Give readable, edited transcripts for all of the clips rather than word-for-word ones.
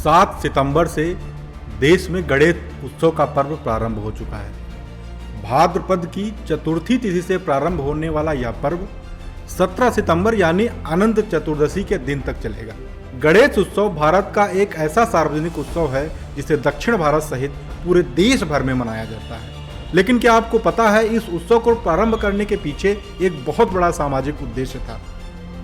7 सितंबर से देश में गणेश उत्सव का पर्व प्रारंभ हो चुका है। भाद्रपद की चतुर्थी तिथि से प्रारंभ होने वाला यह पर्व 17 सितंबर यानी अनंत चतुर्दशी के दिन तक चलेगा। गणेश उत्सव भारत का एक ऐसा सार्वजनिक उत्सव है जिसे दक्षिण भारत सहित पूरे देश भर में मनाया जाता है। लेकिन क्या आपको पता है, इस उत्सव को प्रारंभ करने के पीछे एक बहुत बड़ा सामाजिक उद्देश्य था।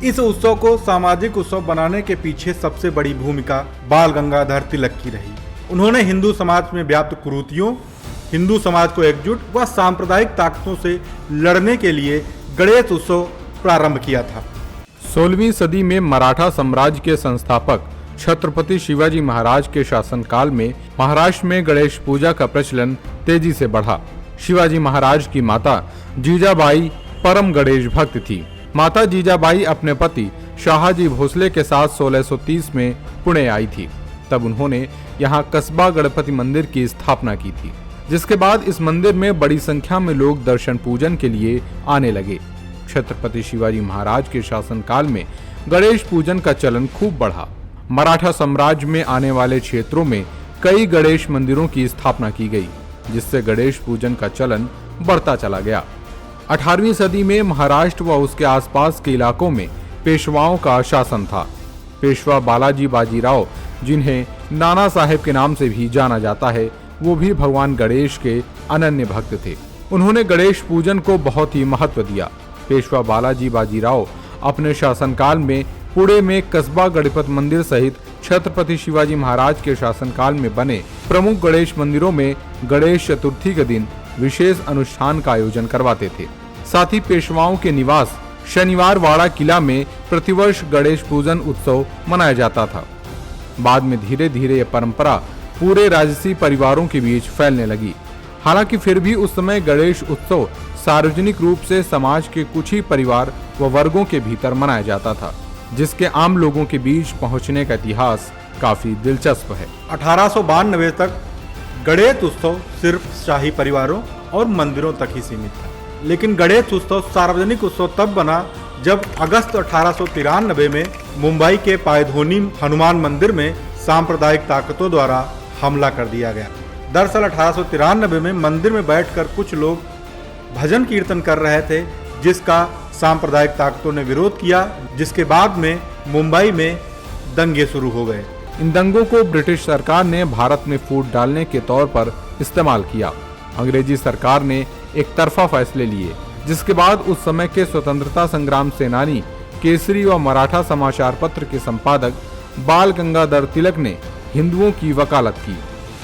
इस उत्सव को सामाजिक उत्सव बनाने के पीछे सबसे बड़ी भूमिका बाल गंगाधर तिलक की रही। उन्होंने हिंदू समाज में व्याप्त कुरीतियों, हिंदू समाज को एकजुट व सांप्रदायिक ताकतों से लड़ने के लिए गणेश उत्सव प्रारंभ किया था। 16वीं सदी में मराठा साम्राज्य के संस्थापक छत्रपति शिवाजी महाराज के शासनकाल में महाराष्ट्र में गणेश पूजा का प्रचलन तेजी से बढ़ा। शिवाजी महाराज की माता जीजाबाई परम गणेश भक्त थी। माता जीजाबाई अपने पति शाहजी भोसले के साथ 1630 में पुणे आई थी। तब उन्होंने यहाँ कस्बा गणपति मंदिर की स्थापना की थी, जिसके बाद इस मंदिर में बड़ी संख्या में लोग दर्शन पूजन के लिए आने लगे। छत्रपति शिवाजी महाराज के शासनकाल में गणेश पूजन का चलन खूब बढ़ा। मराठा साम्राज्य में आने वाले क्षेत्रों में कई गणेश मंदिरों की स्थापना की गई, जिससे गणेश पूजन का चलन बढ़ता चला गया। 18वीं सदी में महाराष्ट्र व उसके आसपास के इलाकों में पेशवाओं का शासन था। पेशवा बालाजी बाजीराव, जिन्हें नाना साहेब के नाम से भी जाना जाता है, वो भी भगवान गणेश के अनन्य भक्त थे। उन्होंने गणेश पूजन को बहुत ही महत्व दिया। पेशवा बालाजी बाजीराव अपने शासनकाल में पुणे में कस्बा गणपति मंदिर सहित छत्रपति शिवाजी महाराज के शासनकाल में बने प्रमुख गणेश मंदिरों में गणेश चतुर्थी के दिन विशेष अनुष्ठान का आयोजन करवाते थे। साथ ही पेशवाओं के निवास शनिवार वाड़ा किला में प्रतिवर्ष गणेश पूजन उत्सव मनाया जाता था। बाद में धीरे धीरे यह परंपरा पूरे राजसी परिवारों के बीच फैलने लगी। हालांकि फिर भी उस समय गणेश उत्सव सार्वजनिक रूप से समाज के कुछ ही परिवार व वर्गों के भीतर मनाया जाता था, जिसके आम लोगों के बीच पहुंचने का इतिहास काफी दिलचस्प है। 1892 तक गणेश उत्सव सिर्फ शाही परिवारों और मंदिरों तक ही सीमित था। लेकिन गणेश उत्सव सार्वजनिक उत्सव तब बना जब अगस्त 1893 में मुंबई के पायधोनी हनुमान मंदिर में सांप्रदायिक ताकतों द्वारा हमला कर दिया गया। दरअसल 1893 में मंदिर में बैठकर कुछ लोग भजन कीर्तन कर रहे थे, जिसका सांप्रदायिक ताकतों ने विरोध किया, जिसके बाद में मुंबई में दंगे शुरू हो गए। इन दंगों को ब्रिटिश सरकार ने भारत में फूट डालने के तौर पर इस्तेमाल किया। अंग्रेजी सरकार ने एक तरफा फैसले लिए, जिसके बाद उस समय के स्वतंत्रता संग्राम सेनानी केसरी व मराठा समाचार पत्र के संपादक बाल गंगाधर तिलक ने हिंदुओं की वकालत की।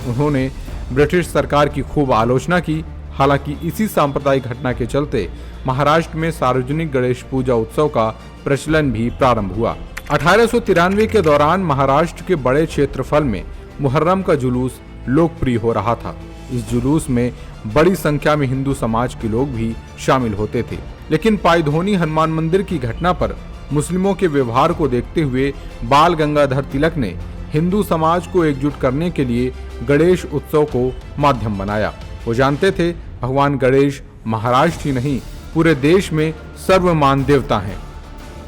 उन्होंने ब्रिटिश सरकार की खूब आलोचना की। हालांकि इसी सांप्रदायिक घटना के चलते महाराष्ट्र में सार्वजनिक गणेश पूजा उत्सव का प्रचलन भी प्रारंभ हुआ। 1893 के दौरान महाराष्ट्र के बड़े क्षेत्रफल में मुहर्रम का जुलूस लोकप्रिय हो रहा था। इस जुलूस में बड़ी संख्या में हिंदू समाज के लोग भी शामिल होते थे। लेकिन पायधोनी हनुमान मंदिर की घटना पर मुस्लिमों के व्यवहार को देखते हुए बाल गंगाधर तिलक ने हिंदू समाज को एकजुट करने के लिए गणेश उत्सव को माध्यम बनाया। वो जानते थे भगवान गणेश महाराष्ट्र ही नहीं, पूरे देश में सर्वमान देवता हैं।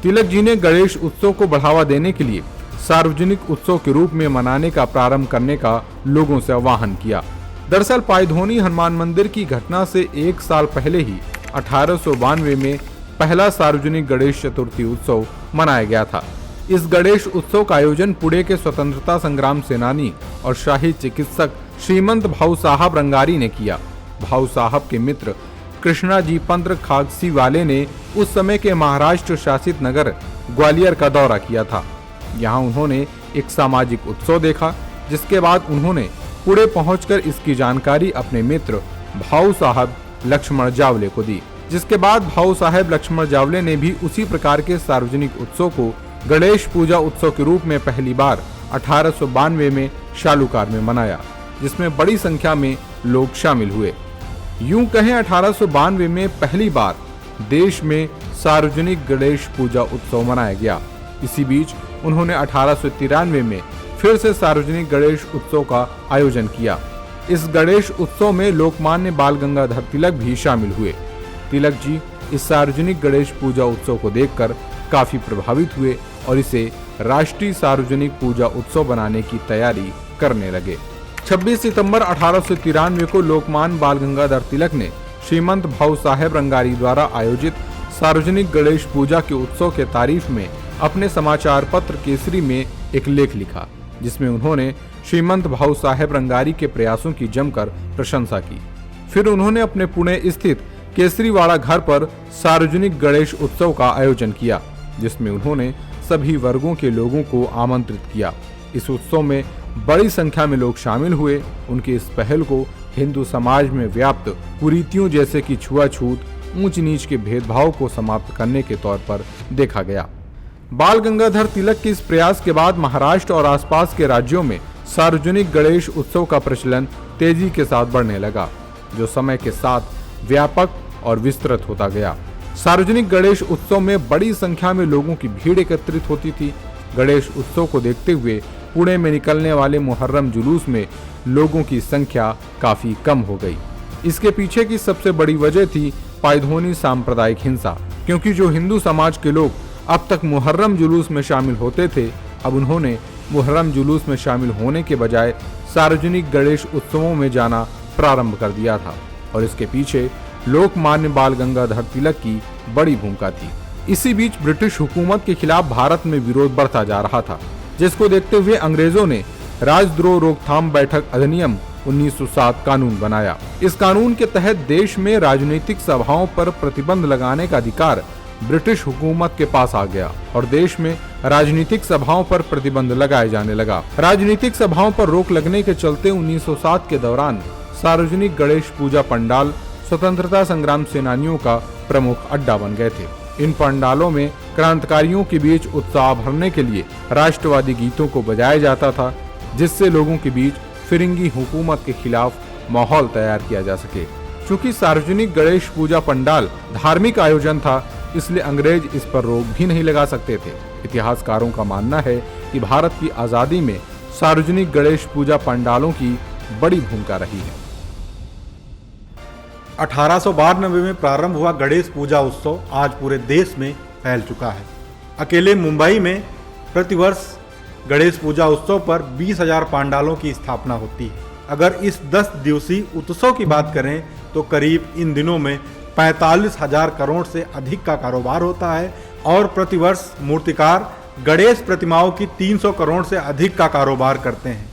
तिलक जी ने गणेश उत्सव को बढ़ावा देने के लिए सार्वजनिक उत्सव के रूप में मनाने का प्रारंभ करने का लोगों से आह्वान किया। दरअसल पायधोनी हनुमान मंदिर की घटना से एक साल पहले ही 1892 में पहला सार्वजनिक गणेश चतुर्थी उत्सव मनाया गया था। इस गणेश उत्सव का आयोजन पुणे के स्वतंत्रता संग्राम सेनानी और शाही चिकित्सक श्रीमंत भाऊ साहब रंगारी ने किया। भाऊ साहब के मित्र कृष्णा जी पंत खागसी वाले ने उस समय के महाराष्ट्र शासित नगर ग्वालियर का दौरा किया था। यहाँ उन्होंने एक सामाजिक उत्सव देखा, जिसके बाद उन्होंने पुणे पहुंचकर इसकी जानकारी अपने मित्र भाऊ साहब लक्ष्मण जावले को दी, जिसके बाद भाऊ साहब लक्ष्मण जावले ने भी उसी प्रकार के सार्वजनिक उत्सव को गणेश पूजा उत्सव के रूप में पहली बार 1892 में शालूकार में मनाया, जिसमें बड़ी संख्या में लोग शामिल हुए। यूं कहें 1892 में पहली बार देश में सार्वजनिक गणेश पूजा उत्सव मनाया गया। इसी बीच उन्होंने 1893 में फिर से सार्वजनिक गणेश उत्सव का आयोजन किया। इस गणेश उत्सव में लोकमान्य बाल गंगाधर तिलक भी शामिल हुए। तिलक जी इस सार्वजनिक गणेश पूजा उत्सव को देखकर काफी प्रभावित हुए और इसे राष्ट्रीय सार्वजनिक पूजा उत्सव बनाने की तैयारी करने लगे। 26 सितंबर 1893 को लोकमान्य बाल गंगाधर तिलक ने श्रीमंत भाऊ साहेब रंगारी द्वारा आयोजित सार्वजनिक गणेश पूजा के उत्सव के तारीफ में अपने समाचार पत्र केसरी में एक लेख लिखा, जिसमें उन्होंने श्रीमंत भाऊ साहेब रंगारी के प्रयासों की जमकर प्रशंसा की। फिर उन्होंने अपने पुणे स्थित केसरीवाड़ा घर पर सार्वजनिक गणेश उत्सव का आयोजन किया, जिसमें उन्होंने सभी वर्गों के लोगों को आमंत्रित किया। इस उत्सव में बड़ी संख्या में लोग शामिल हुए। उनकी इस पहल को हिंदू समाज में व्याप्त कुरीतियों जैसे कि छुआछूत, ऊंच नीच के भेदभाव को समाप्त करने के तौर पर देखा गया। बाल गंगाधर तिलक के इस प्रयास के बाद महाराष्ट्र और आसपास के राज्यों में सार्वजनिक गणेश उत्सव का प्रचलन तेजी के साथ बढ़ने लगा, जो समय के साथ व्यापक और विस्तृत होता गया। सार्वजनिक गणेश उत्सव में बड़ी संख्या में लोगों की भीड़ एकत्रित होती थी। गणेश उत्सव को देखते हुए पुणे में निकलने वाले मुहर्रम जुलूस में लोगों की संख्या काफी कम हो गई। इसके पीछे की सबसे बड़ी वजह थी पायधोनी सांप्रदायिक हिंसा, क्योंकि जो हिंदू समाज के लोग अब तक मुहर्रम जुलूस में शामिल होते थे, अब उन्होंने मुहर्रम जुलूस में शामिल होने के बजाय सार्वजनिक गणेश उत्सवों में जाना प्रारंभ कर दिया था, और इसके पीछे लोकमान्य बाल गंगाधर तिलक की बड़ी भूमिका थी। इसी बीच ब्रिटिश हुकूमत के खिलाफ भारत में विरोध बढ़ता जा रहा था, जिसको देखते हुए अंग्रेजों ने राजद्रोह रोकथाम बैठक अधिनियम 1907 कानून बनाया। इस कानून के तहत देश में राजनीतिक सभाओं पर प्रतिबंध लगाने का अधिकार ब्रिटिश हुकूमत के पास आ गया और देश में राजनीतिक सभाओं पर प्रतिबंध लगाए जाने लगा। राजनीतिक सभाओं पर रोक लगने के चलते 1907 के दौरान सार्वजनिक गणेश पूजा पंडाल स्वतंत्रता संग्राम सेनानियों का प्रमुख अड्डा बन गए थे। इन पंडालों में क्रांतिकारियों के बीच उत्साह भरने के लिए राष्ट्रवादी गीतों को बजाया जाता था, जिससे लोगों के बीच फिरंगी हुकूमत के खिलाफ माहौल तैयार किया जा सके। चूंकि सार्वजनिक गणेश पूजा पंडाल धार्मिक आयोजन था, इसलिए अंग्रेज इस पर रोक भी नहीं लगा सकते थे। इतिहासकारों का मानना है कि भारत की आजादी में सार्वजनिक गणेश पूजा पंडालों की बड़ी भूमिका रही है। 1892 में प्रारंभ हुआ गणेश पूजा उत्सव आज पूरे देश में फैल चुका है। अकेले मुंबई में प्रतिवर्ष गणेश पूजा उत्सव पर 20,000 पंडालों की स्थापना होती है। अगर इस 10 दिवसीय उत्सव की बात करें तो करीब इन दिनों में 45,000 करोड़ से अधिक का कारोबार होता है और प्रतिवर्ष मूर्तिकार गणेश प्रतिमाओं की 300 करोड़ से अधिक का कारोबार करते हैं।